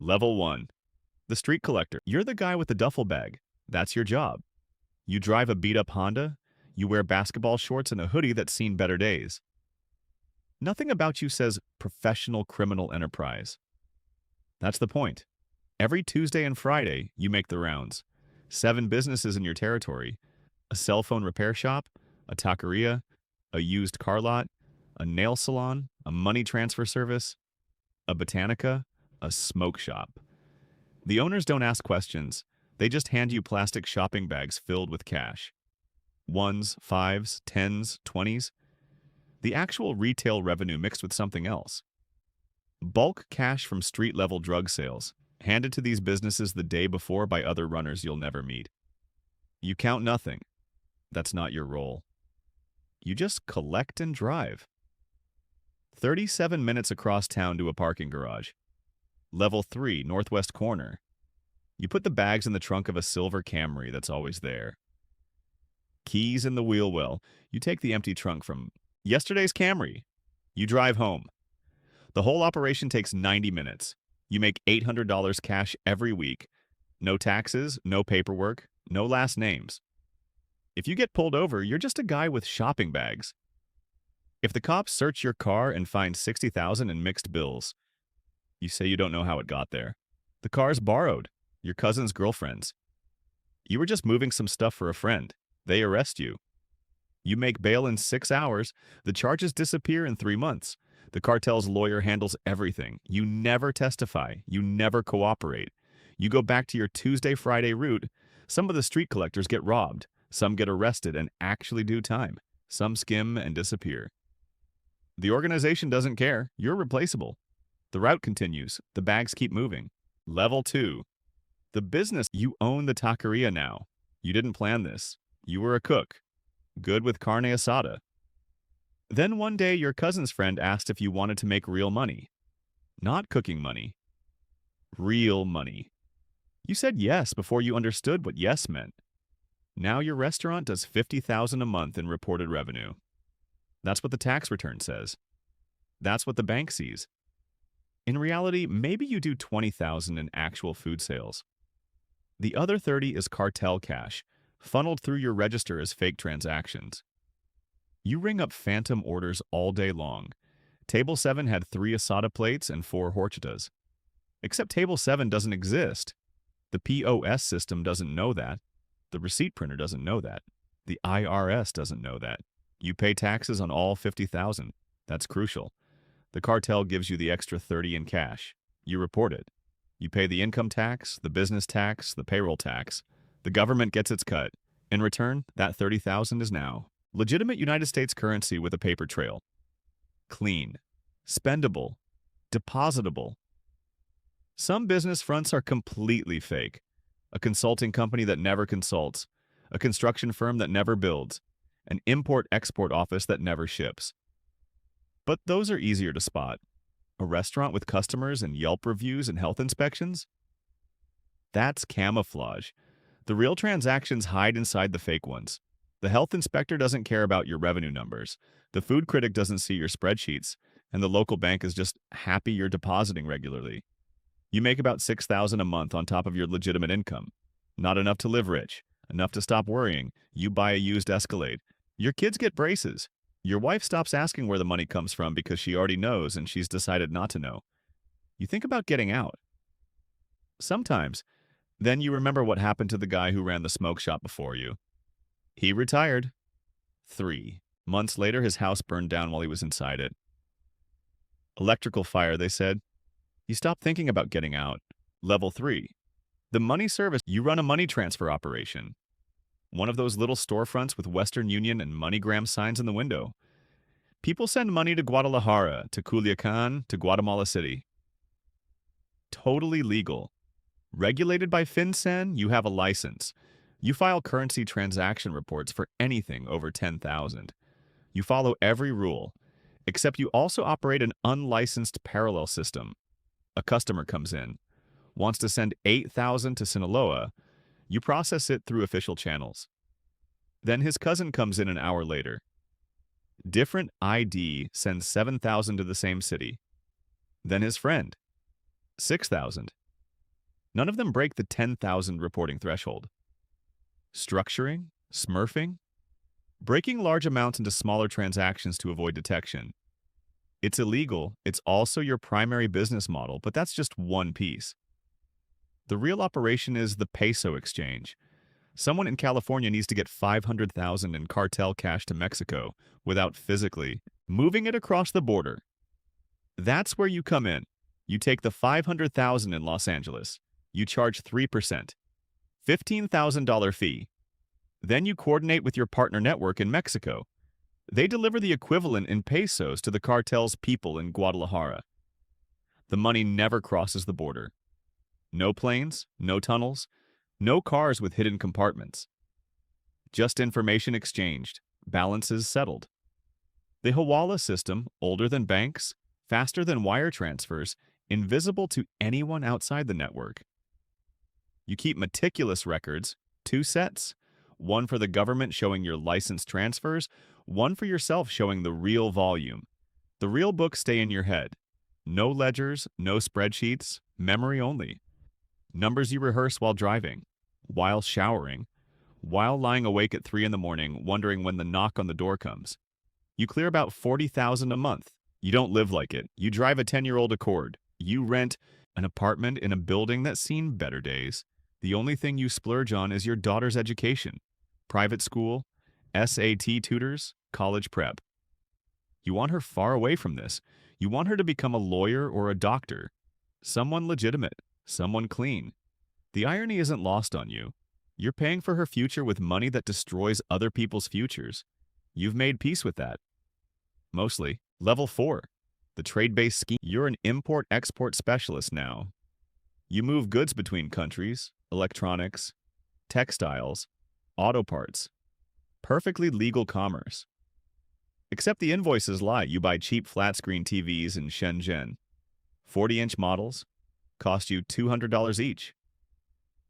Level 1. The street collector. You're the guy with the duffel bag. That's your job. You drive a beat-up Honda. You wear basketball shorts and a hoodie that's seen better days. Nothing about you says professional criminal enterprise. That's the point. Every Tuesday and Friday, you make the rounds. 7 businesses in your territory. A cell phone repair shop, a taqueria, a used car lot, a nail salon, a money transfer service, a botanica, a smoke shop. The owners don't ask questions. They just hand you plastic shopping bags filled with cash. Ones, fives, tens, 20s. The actual retail revenue mixed with something else. Bulk cash from street-level drug sales, handed to these businesses the day before by other runners you'll never meet. You count nothing. That's not your role. You just collect and drive. 37 minutes across town to a parking garage. Level 3, northwest corner. You put the bags in the trunk of a silver Camry that's always there. Keys in the wheel well. You take the empty trunk from yesterday's Camry. You drive home. The whole operation takes 90 minutes. You make $800 cash every week. No taxes, no paperwork, no last names. If you get pulled over, you're just a guy with shopping bags. If the cops search your car and find $60,000 in mixed bills, you say you don't know how it got there. The car's borrowed. Your cousin's girlfriend's. You were just moving some stuff for a friend. They arrest you. You make bail in 6 hours. The charges disappear in 3 months. The cartel's lawyer handles everything. You never testify. You never cooperate. You go back to your Tuesday, Friday route. Some of the street collectors get robbed. Some get arrested and actually do time. Some skim and disappear. The organization doesn't care. You're replaceable. The route continues. The bags keep moving. Level 2. The business. You own the taqueria now. You didn't plan this. You were a cook. Good with carne asada. Then one day your cousin's friend asked if you wanted to make real money. Not cooking money. Real money. You said yes before you understood what yes meant. Now your restaurant does $50,000 a month in reported revenue. That's what the tax return says. That's what the bank sees. In reality, maybe you do $20,000 in actual food sales. The other 30 is cartel cash, funneled through your register as fake transactions. You ring up phantom orders all day long. Table 7 had 3 asada plates and 4 horchatas. Except Table 7 doesn't exist. The POS system doesn't know that. The receipt printer doesn't know that. The IRS doesn't know that. You pay taxes on all 50,000. That's crucial. The cartel gives you the extra 30 in cash. You report it. You pay the income tax, the business tax, the payroll tax. The government gets its cut. In return, that 30,000 is now legitimate United States currency with a paper trail. Clean. Spendable. Depositable. Some business fronts are completely fake. A consulting company that never consults. A construction firm that never builds. An import-export office that never ships. But those are easier to spot. A restaurant with customers and Yelp reviews and health inspections? That's camouflage. The real transactions hide inside the fake ones. The health inspector doesn't care about your revenue numbers. The food critic doesn't see your spreadsheets. And the local bank is just happy you're depositing regularly. You make about $6,000 a month on top of your legitimate income. Not enough to live rich. Enough to stop worrying. You buy a used Escalade. Your kids get braces. Your wife stops asking where the money comes from because she already knows and she's decided not to know. You think about getting out. Sometimes. Then you remember what happened to the guy who ran the smoke shop before you. He retired. 3 months later, his house burned down while he was inside it. Electrical fire, they said. You stop thinking about getting out. Level 3. The money service. You run a money transfer operation. One of those little storefronts with Western Union and MoneyGram signs in the window. People send money to Guadalajara, to Culiacan, to Guatemala City. Totally legal. Regulated by FinCEN, you have a license. You file currency transaction reports for anything over 10,000. You follow every rule, except you also operate an unlicensed parallel system. A customer comes in, wants to send 8,000 to Sinaloa. You process it through official channels. Then his cousin comes in an hour later. Different ID sends 7,000 to the same city. Then his friend. 6,000. None of them break the 10,000 reporting threshold. Structuring, smurfing, breaking large amounts into smaller transactions to avoid detection. It's illegal, it's also your primary business model, but that's just one piece. The real operation is the peso exchange. Someone in California needs to get 500,000 in cartel cash to Mexico without physically moving it across the border. That's where you come in. You take the 500,000 in Los Angeles. You charge 3%, $15,000 fee. Then you coordinate with your partner network in Mexico. They deliver the equivalent in pesos to the cartel's people in Guadalajara. The money never crosses the border. No planes, no tunnels, no cars with hidden compartments. Just information exchanged, balances settled. The Hawala system, older than banks, faster than wire transfers, invisible to anyone outside the network. You keep meticulous records, 2 sets, one for the government showing your license transfers, one for yourself showing the real volume. The real books stay in your head. No ledgers, no spreadsheets, memory only. Numbers you rehearse while driving, while showering, while lying awake at 3 in the morning wondering when the knock on the door comes. You clear about 40,000 a month. You don't live like it. You drive a 10-year-old Accord. You rent an apartment in a building that's seen better days. The only thing you splurge on is your daughter's education. Private school, SAT tutors, college prep. You want her far away from this. You want her to become a lawyer or a doctor. Someone legitimate, someone clean. The irony isn't lost on you. You're paying for her future with money that destroys other people's futures. You've made peace with that. Mostly. Level 4. The trade-based scheme. You're an import-export specialist now. You move goods between countries, electronics, textiles, auto parts. Perfectly legal commerce. Except the invoices lie. You buy cheap flat-screen TVs in Shenzhen. 40-inch models cost you $200 each.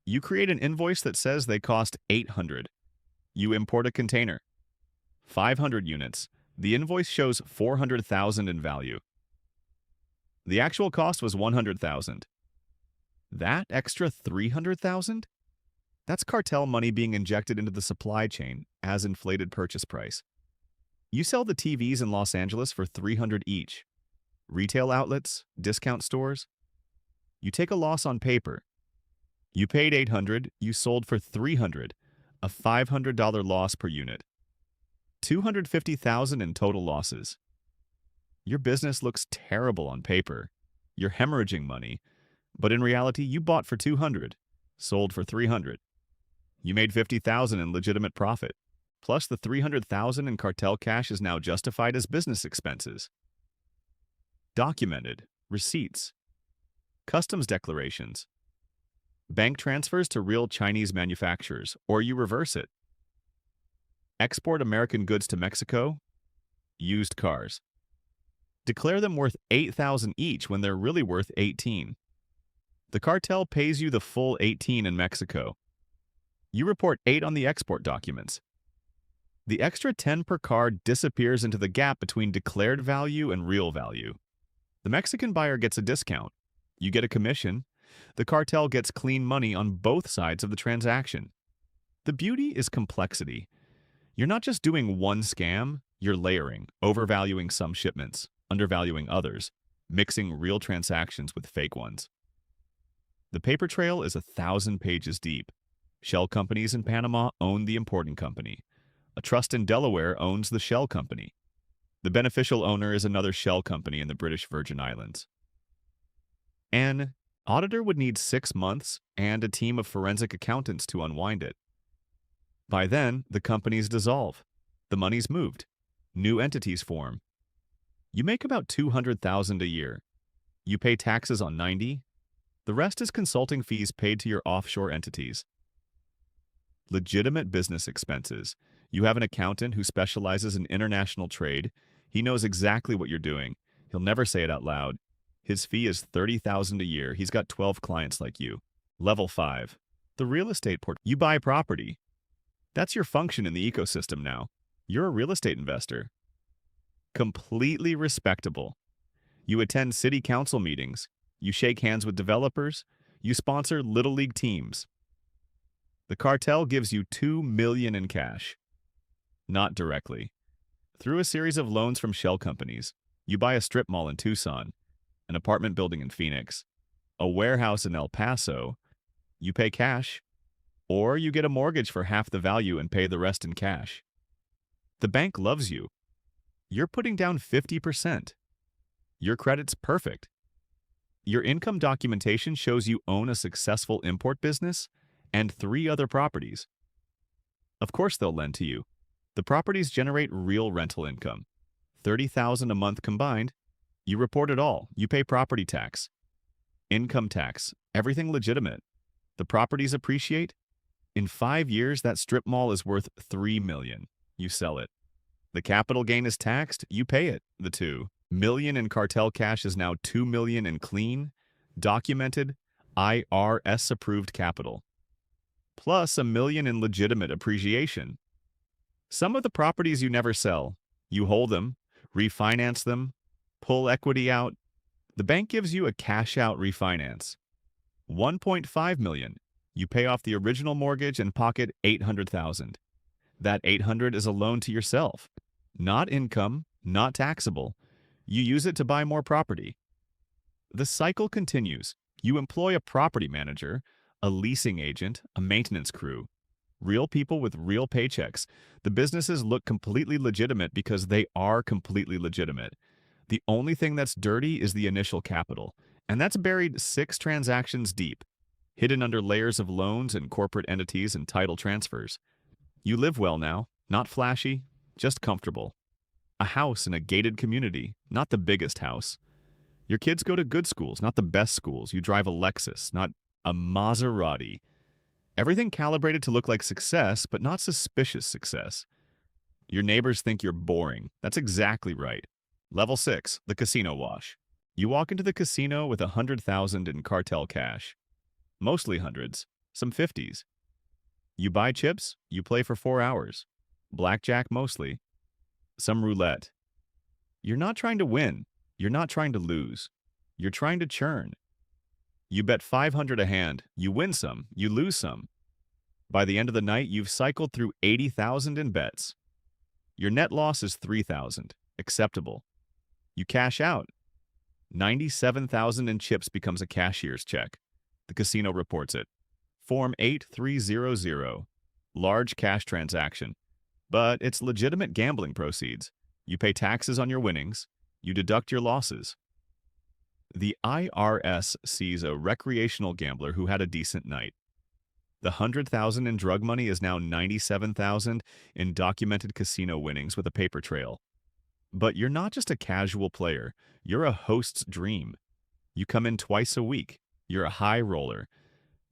You create an invoice that says they cost $800. You import a container. 500 units. The invoice shows 400,000 in value. The actual cost was 100,000. That extra 300,000? That's cartel money being injected into the supply chain as inflated purchase price. You sell the TVs in Los Angeles for 300 each. Retail outlets, discount stores. You take a loss on paper. You paid 800, you sold for 300, a $500 loss per unit. 250,000 in total losses. Your business looks terrible on paper. You're hemorrhaging money, but in reality you bought for 200, sold for 300. You made 50,000 in legitimate profit. Plus the 300,000 in cartel cash is now justified as business expenses. Documented, receipts, customs declarations, bank transfers to real Chinese manufacturers, or you reverse it. Export American goods to Mexico, used cars. Declare them worth 8,000 each when they're really worth 18. The cartel pays you the full 18 in Mexico. You report 8 on the export documents. The extra 10 per car disappears into the gap between declared value and real value. The Mexican buyer gets a discount. You get a commission. The cartel gets clean money on both sides of the transaction. The beauty is complexity. You're not just doing one scam, you're layering, overvaluing some shipments, undervaluing others, mixing real transactions with fake ones. The paper trail is 1,000 pages deep. Shell companies in Panama own the importing company. A trust in Delaware owns the shell company. The beneficial owner is another shell company in the British Virgin Islands. An auditor would need 6 months and a team of forensic accountants to unwind it. By then, the companies dissolve. The money's moved. New entities form. You make about 200,000 a year. You pay taxes on 90. The rest is consulting fees paid to your offshore entities. Legitimate business expenses. You have an accountant who specializes in international trade. He knows exactly what you're doing. He'll never say it out loud. His fee is 30,000 a year. He's got 12 clients like you. Level 5. The real estate port. You buy property. That's your function in the ecosystem now. You're a real estate investor. Completely respectable. You attend city council meetings. You shake hands with developers. You sponsor Little League teams. The cartel gives you $2 million in cash. Not directly. Through a series of loans from shell companies, you buy a strip mall in Tucson, an apartment building in Phoenix, a warehouse in El Paso. You pay cash, or you get a mortgage for half the value and pay the rest in cash. The bank loves you. You're putting down 50%. Your credit's perfect. Your income documentation shows you own a successful import business and 3 other properties. Of course they'll lend to you. The properties generate real rental income. $30,000 a month combined. You report it all. You pay property tax, income tax, everything legitimate. The properties appreciate. In 5 years, that strip mall is worth $3 million. You sell it. The capital gain is taxed. You pay it. The $2 million in cartel cash is now $2 million in clean, documented, IRS-approved capital, plus $1 million in legitimate appreciation. Some of the properties you never sell. You hold them, refinance them, pull equity out. The bank gives you a cash-out refinance. $1.5 million. You pay off the original mortgage and pocket $800,000. That $800,000 is a loan to yourself. Not income, not taxable. You use it to buy more property. The cycle continues. You employ a property manager, a leasing agent, a maintenance crew. Real people with real paychecks. The businesses look completely legitimate because they are completely legitimate. The only thing that's dirty is the initial capital, and that's buried 6 transactions deep, hidden under layers of loans and corporate entities and title transfers. You live well now, not flashy, just comfortable. A house in a gated community, not the biggest house. Your kids go to good schools, not the best schools. You drive a Lexus, not a Maserati. Everything calibrated to look like success, but not suspicious success. Your neighbors think you're boring. That's exactly right. Level 6, the casino wash. You walk into the casino with $100,000 in cartel cash. Mostly hundreds, some 50s. You buy chips, you play for 4 hours. Blackjack mostly. Some roulette. You're not trying to win. You're not trying to lose. You're trying to churn. You bet $500 a hand. You win some. You lose some. By the end of the night, you've cycled through $80,000 in bets. Your net loss is $3,000. Acceptable. You cash out. $97,000 in chips becomes a cashier's check. The casino reports it. Form 8300. Large cash transaction. But it's legitimate gambling proceeds. You pay taxes on your winnings. You deduct your losses. The IRS sees a recreational gambler who had a decent night. The $100,000 in drug money is now $97,000 in documented casino winnings with a paper trail. But you're not just a casual player. You're a host's dream. You come in twice a week. You're a high roller.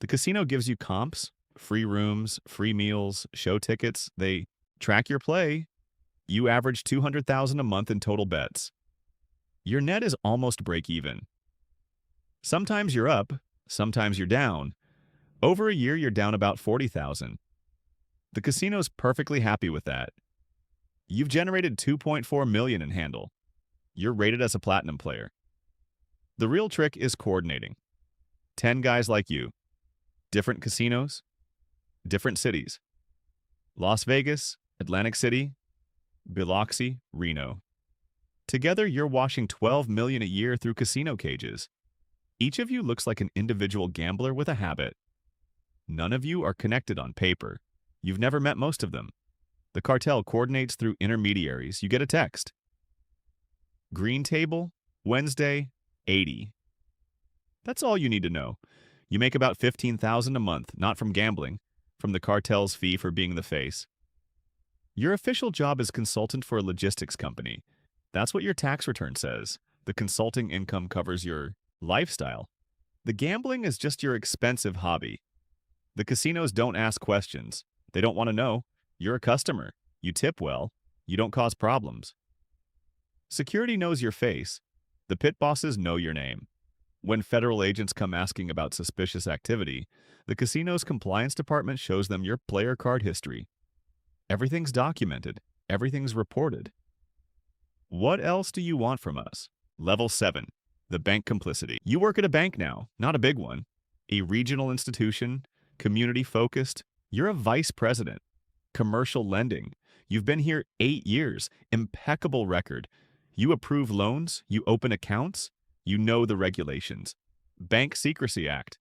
The casino gives you comps, free rooms, free meals, show tickets. They track your play. You average $200,000 a month in total bets. Your net is almost break even. Sometimes you're up, sometimes you're down. Over a year, you're down about $40,000. The casino's perfectly happy with that. You've generated $2.4 million in handle. You're rated as a platinum player. The real trick is coordinating. 10 guys like you. Different casinos, different cities. Las Vegas, Atlantic City, Biloxi, Reno. Together, you're washing $12 million a year through casino cages. Each of you looks like an individual gambler with a habit. None of you are connected on paper. You've never met most of them. The cartel coordinates through intermediaries. You get a text. Green table, Wednesday, 80. That's all you need to know. You make about $15,000 a month, not from gambling, from the cartel's fee for being the face. Your official job is consultant for a logistics company. That's what your tax return says. The consulting income covers your lifestyle. The gambling is just your expensive hobby. The casinos don't ask questions. They don't want to know. You're a customer. You tip well. You don't cause problems. Security knows your face. The pit bosses know your name. When federal agents come asking about suspicious activity, the casino's compliance department shows them your player card history. Everything's documented. Everything's reported. What else do you want from us? Level 7. The bank complicity. You work at a bank now, not a big one. A regional institution, community-focused, you're a vice president. Commercial lending, you've been here 8 years, impeccable record. You approve loans, you open accounts, you know the regulations. Bank Secrecy Act,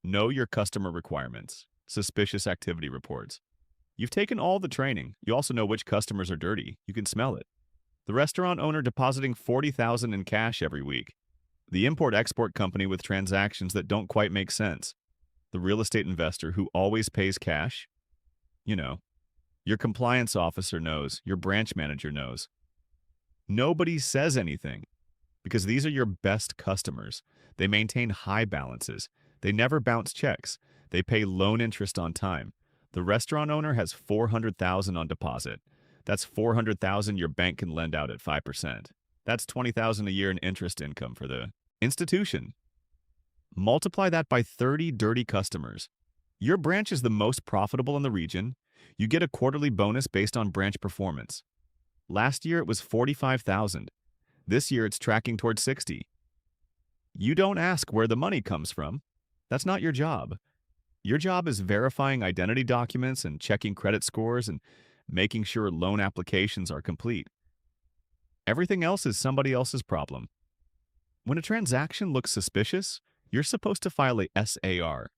know your customer requirements. Suspicious activity reports. You've taken all the training. You also know which customers are dirty. You can smell it. The restaurant owner depositing $40,000 in cash every week. The import-export company with transactions that don't quite make sense. The real estate investor who always pays cash. You know, your compliance officer knows. Your branch manager knows. Nobody says anything because these are your best customers. They maintain high balances. They never bounce checks. They pay loan interest on time. The restaurant owner has $400,000 on deposit. That's $400,000 your bank can lend out at 5%. That's $20,000 a year in interest income for the institution. Multiply that by 30 dirty customers. Your branch is the most profitable in the region. You get a quarterly bonus based on branch performance. Last year it was $45,000. This year it's tracking towards 60. You don't ask where the money comes from. That's not your job. Your job is verifying identity documents and checking credit scores and making sure loan applications are complete. Everything else is somebody else's problem. When a transaction looks suspicious, you're supposed to file a SAR.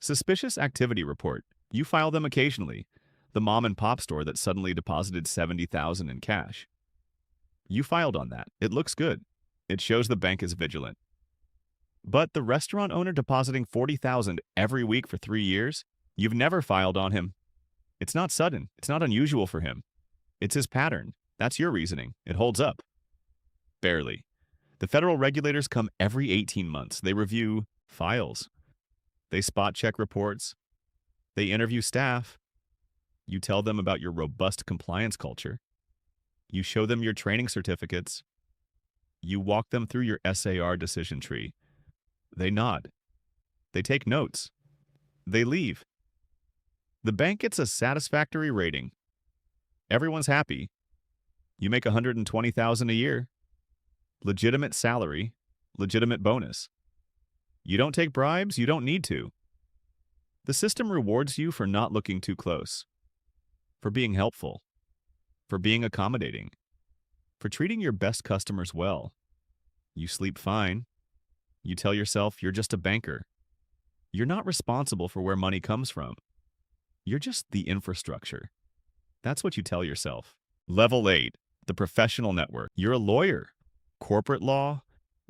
Suspicious Activity Report. You file them occasionally. The mom and pop store that suddenly deposited $70,000 in cash. You filed on that. It looks good. It shows the bank is vigilant. But the restaurant owner depositing $40,000 every week for 3 years, you've never filed on him. It's not sudden. It's not unusual for him. It's his pattern. That's your reasoning. It holds up. Barely. The federal regulators come every 18 months. They review files. They spot check reports. They interview staff. You tell them about your robust compliance culture. You show them your training certificates. You walk them through your SAR decision tree. They nod. They take notes. They leave. The bank gets a satisfactory rating. Everyone's happy. You make $120,000 a year. Legitimate salary, legitimate bonus. You don't take bribes, you don't need to. The system rewards you for not looking too close, for being helpful, for being accommodating, for treating your best customers well. You sleep fine. You tell yourself you're just a banker. You're not responsible for where money comes from. You're just the infrastructure. That's what you tell yourself. Level 8, the professional network. You're a lawyer. Corporate law,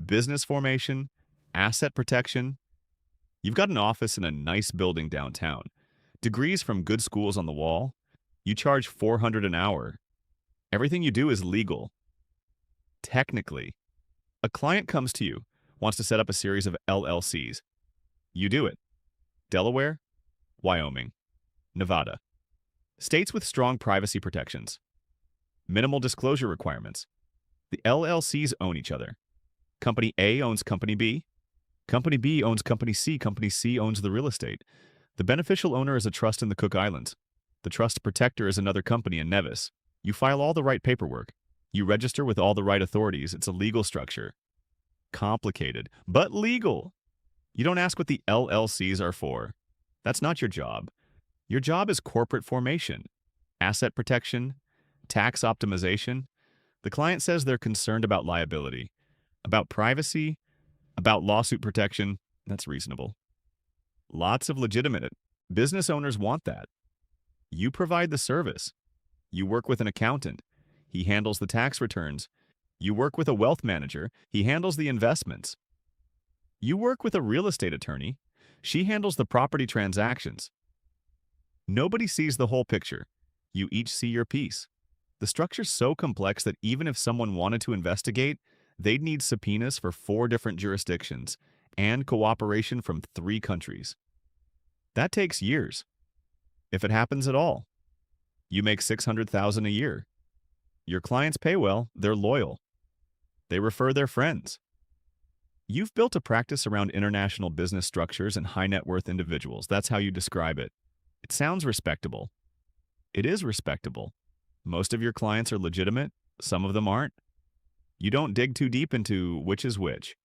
business formation, asset protection. You've got an office in a nice building downtown. Degrees from good schools on the wall. You charge $400 an hour. Everything you do is legal. Technically. A client comes to you, wants to set up a series of LLCs. You do it. Delaware, Wyoming, Nevada. States with strong privacy protections. Minimal disclosure requirements. The LLCs own each other. Company A owns Company B. Company B owns Company C. Company C owns the real estate. The beneficial owner is a trust in the Cook Islands. The trust protector is another company in Nevis. You file all the right paperwork. You register with all the right authorities. It's a legal structure. Complicated, but legal. You don't ask what the LLCs are for. That's not your job. Your job is corporate formation, asset protection, tax optimization. The client says they're concerned about liability, about privacy, about lawsuit protection. That's reasonable. Lots of legitimate business owners want that. You provide the service. You work with an accountant. He handles the tax returns. You work with a wealth manager. He handles the investments. You work with a real estate attorney. She handles the property transactions. Nobody sees the whole picture. You each see your piece. The structure's so complex that even if someone wanted to investigate, they'd need subpoenas for 4 different jurisdictions and cooperation from 3 countries. That takes years, if it happens at all. You make $600,000 a year. Your clients pay well, they're loyal. They refer their friends. You've built a practice around international business structures and high net worth individuals. That's how you describe it. It sounds respectable. It is respectable. Most of your clients are legitimate, some of them aren't. You don't dig too deep into which is which.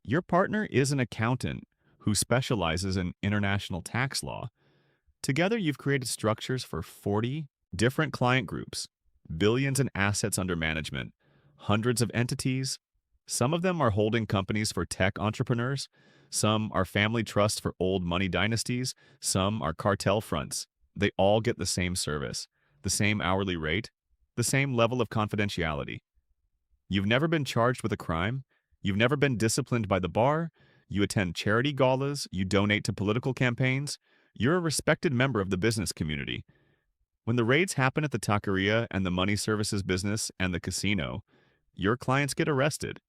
Your partner is an accountant who specializes in international tax law. Together, you've created structures for 40 different client groups, billions in assets under management, hundreds of entities. Some of them are holding companies for tech entrepreneurs. Some are family trusts for old money dynasties. Some are cartel fronts. They all get the same service, the same hourly rate, the same level of confidentiality. You've never been charged with a crime. You've never been disciplined by the bar. You attend charity galas. You donate to political campaigns. You're a respected member of the business community. When the raids happen at the taqueria and the money services business and the casino, your clients get arrested.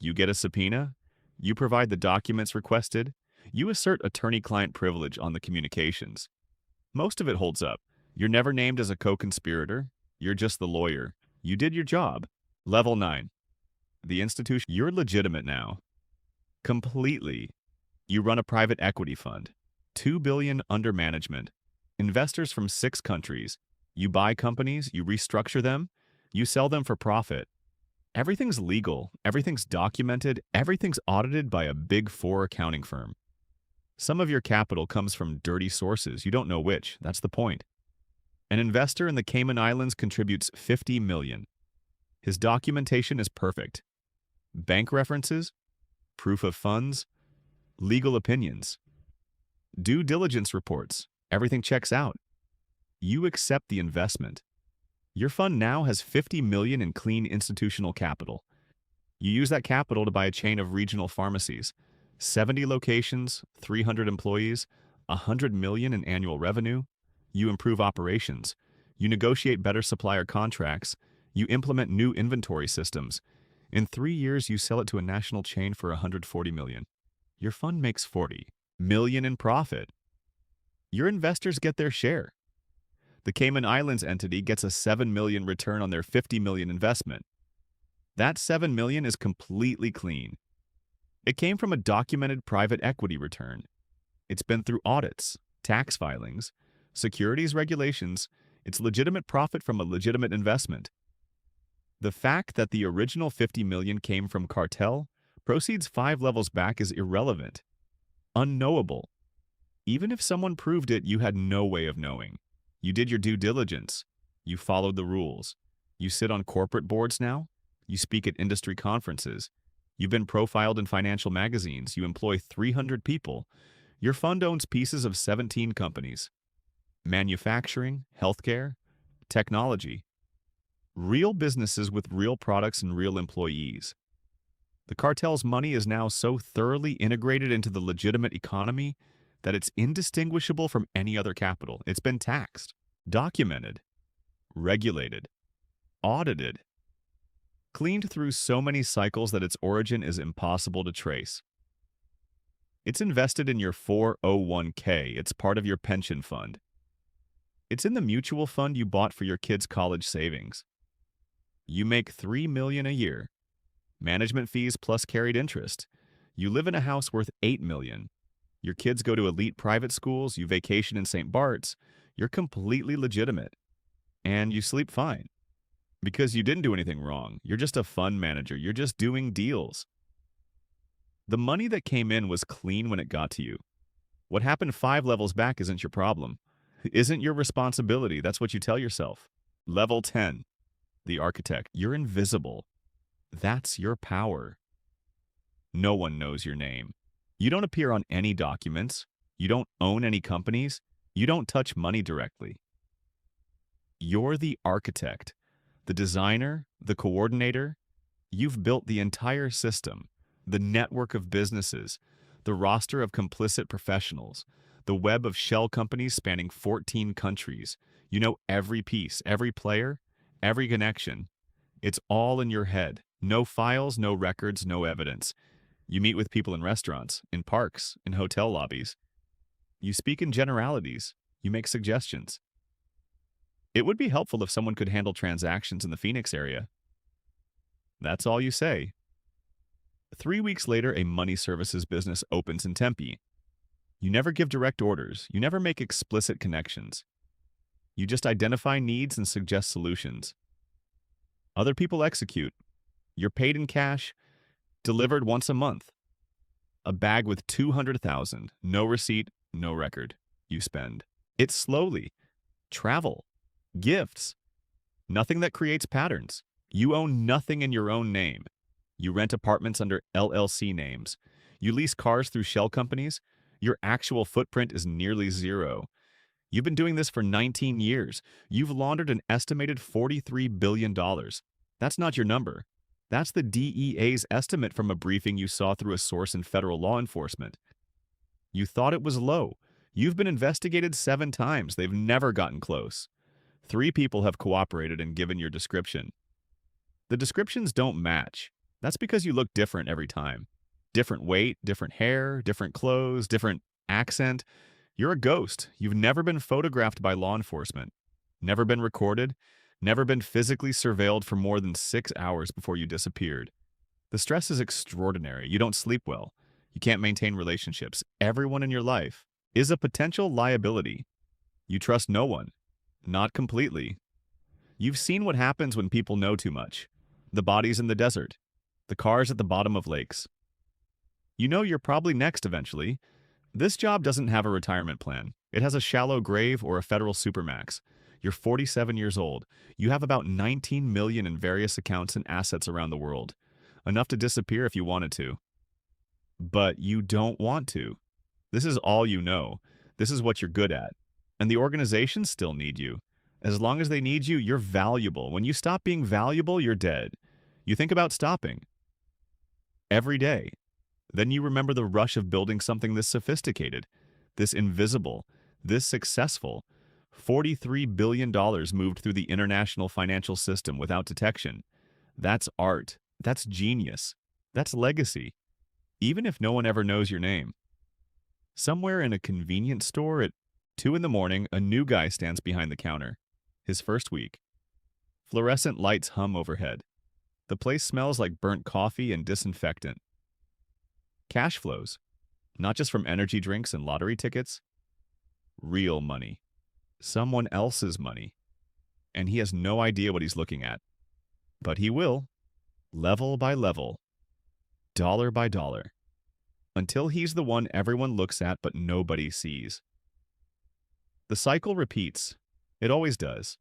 You get a subpoena. You provide the documents requested. You assert attorney-client privilege on the communications. Most of it holds up. You're never named as a co-conspirator. You're just the lawyer. You did your job. Level 9. The institution. You're legitimate now. Completely. You run a private equity fund. 2 billion under management. Investors from 6 countries. You buy companies, you restructure them, you sell them for profit. Everything's legal, everything's documented, everything's audited by a Big 4 accounting firm. Some of your capital comes from dirty sources, you don't know which, that's the point. An investor in the Cayman Islands contributes 50 million. His documentation is perfect. Bank references, proof of funds, legal opinions, due diligence reports, everything checks out. You accept the investment. Your fund now has 50 million in clean institutional capital. You use that capital to buy a chain of regional pharmacies, 70 locations, 300 employees, 100 million in annual revenue. You improve operations. You negotiate better supplier contracts. You implement new inventory systems. In 3 years, you sell it to a national chain for 140 million. Your fund makes 40 million in profit. Your investors get their share. The Cayman Islands entity gets a 7 million return on their 50 million investment. That 7 million is completely clean. It came from a documented private equity return. It's been through audits, tax filings, securities regulations. It's legitimate profit from a legitimate investment. The fact that the original 50 million came from cartel proceeds 5 levels back is irrelevant, unknowable. Even if someone proved it, you had no way of knowing. You did your due diligence. You followed the rules. You sit on corporate boards now. You speak at industry conferences. You've been profiled in financial magazines. You employ 300 people. Your fund owns pieces of 17 companies. Manufacturing, healthcare, technology. Real businesses with real products and real employees. The cartel's money is now so thoroughly integrated into the legitimate economy that it's indistinguishable from any other capital. It's been taxed, documented, regulated, audited, cleaned through so many cycles that its origin is impossible to trace. It's invested in your 401k. It's part of your pension fund. It's in the mutual fund you bought for your kids' college savings. You make 3 million a year. Management fees plus carried interest. You live in a house worth 8 million. Your kids go to elite private schools, you vacation in St. Bart's, you're completely legitimate. And you sleep fine. Because you didn't do anything wrong. You're just a fund manager. You're just doing deals. The money that came in was clean when it got to you. What happened 5 levels back isn't your problem. Isn't your responsibility. That's what you tell yourself. Level 10. The architect. You're invisible. That's your power. No one knows your name. You don't appear on any documents. You don't own any companies. You don't touch money directly. You're the architect, the designer, the coordinator. You've built the entire system, the network of businesses, the roster of complicit professionals, the web of shell companies spanning 14 countries. You know every piece, every player, every connection. It's all in your head. No files, no records, no evidence. You meet with people in restaurants, in parks, in hotel lobbies. You speak in generalities. You make suggestions. It would be helpful if someone could handle transactions in the Phoenix area. That's all you say. 3 weeks later, a money services business opens in Tempe. You never give direct orders. You never make explicit connections. You just identify needs and suggest solutions. Other people execute. You're paid in cash, delivered once a month. A bag with 200,000, no receipt, no record. You spend. It's slowly. Travel. Gifts. Nothing that creates patterns. You own nothing in your own name. You rent apartments under LLC names. You lease cars through shell companies. Your actual footprint is nearly zero. You've been doing this for 19 years. You've laundered an estimated $43 billion. That's not your number. That's the DEA's estimate from a briefing you saw through a source in federal law enforcement. You thought it was low. You've been investigated 7 times. They've never gotten close. 3 people have cooperated and given your description. The descriptions don't match. That's because you look different every time. Different weight, different hair, different clothes, different accent. You're a ghost. You've never been photographed by law enforcement. Never been recorded. Never been physically surveilled for more than 6 hours before you disappeared. The stress is extraordinary. You don't sleep well. You can't maintain relationships. Everyone in your life is a potential liability. You trust no one. Not completely. You've seen what happens when people know too much. The bodies in the desert. The cars at the bottom of lakes. You know you're probably next eventually. This job doesn't have a retirement plan. It has a shallow grave or a federal supermax. You're 47 years old. You have about 19 million in various accounts and assets around the world. Enough to disappear if you wanted to. But you don't want to. This is all you know. This is what you're good at. And the organizations still need you. As long as they need you, you're valuable. When you stop being valuable, you're dead. You think about stopping. Every day. Then you remember the rush of building something this sophisticated, this invisible, this successful. $43 billion moved through the international financial system without detection. That's art. That's genius. That's legacy. Even if no one ever knows your name. Somewhere in a convenience store at 2 in the morning, a new guy stands behind the counter. His first week. Fluorescent lights hum overhead. The place smells like burnt coffee and disinfectant. Cash flows. Not just from energy drinks and lottery tickets. Real money. Someone else's money. And he has no idea what he's looking at. But he will. Level by level. Dollar by dollar. Until he's the one everyone looks at but nobody sees. The cycle repeats. It always does.